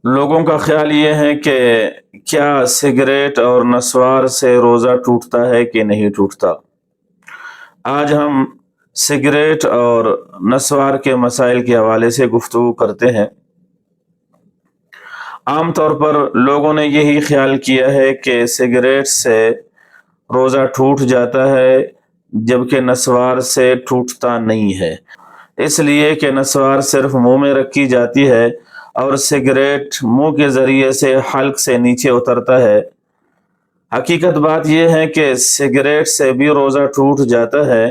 لوگوں کا خیال یہ ہے کہ کیا سگریٹ اور نسوار سے روزہ ٹوٹتا ہے کہ نہیں ٹوٹتا۔ آج ہم سگریٹ اور نسوار کے مسائل کے حوالے سے گفتگو کرتے ہیں۔ عام طور پر لوگوں نے یہی خیال کیا ہے کہ سگریٹ سے روزہ ٹوٹ جاتا ہے جبکہ نسوار سے ٹوٹتا نہیں ہے، اس لیے کہ نسوار صرف منہ میں رکھی جاتی ہے اور سگریٹ منہ کے ذریعے سے حلق سے نیچے اترتا ہے۔ حقیقت بات یہ ہے کہ سگریٹ سے بھی روزہ ٹوٹ جاتا ہے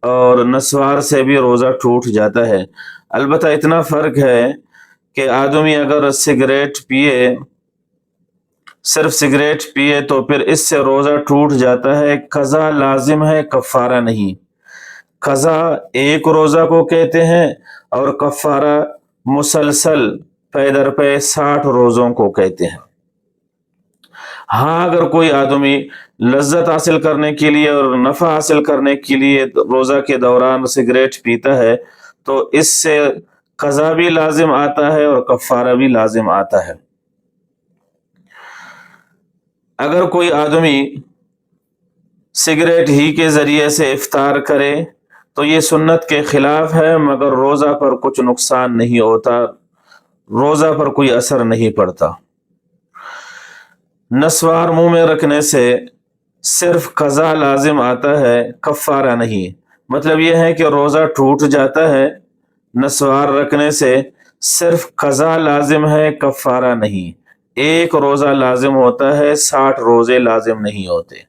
اور نسوار سے بھی روزہ ٹوٹ جاتا ہے، البتہ اتنا فرق ہے کہ آدمی اگر صرف سگریٹ پیے تو پھر اس سے روزہ ٹوٹ جاتا ہے، قضا لازم ہے، کفارہ نہیں۔ قضا ایک روزہ کو کہتے ہیں اور کفارہ مسلسل پے در پے 60 روزوں کو کہتے ہیں۔ ہاں، اگر کوئی آدمی لذت حاصل کرنے کے لیے اور نفع حاصل کرنے کے لیے روزہ کے دوران سگریٹ پیتا ہے تو اس سے قضا بھی لازم آتا ہے اور کفارہ بھی لازم آتا ہے۔ اگر کوئی آدمی سگریٹ ہی کے ذریعے سے افطار کرے تو یہ سنت کے خلاف ہے، مگر روزہ پر کچھ نقصان نہیں ہوتا، روزہ پر کوئی اثر نہیں پڑتا۔ نسوار منہ میں رکھنے سے صرف قضا لازم آتا ہے، کفارہ نہیں۔ مطلب یہ ہے کہ روزہ ٹوٹ جاتا ہے، نسوار رکھنے سے صرف قضا لازم ہے، کفارہ نہیں۔ ایک روزہ لازم ہوتا ہے، 60 روزے لازم نہیں ہوتے۔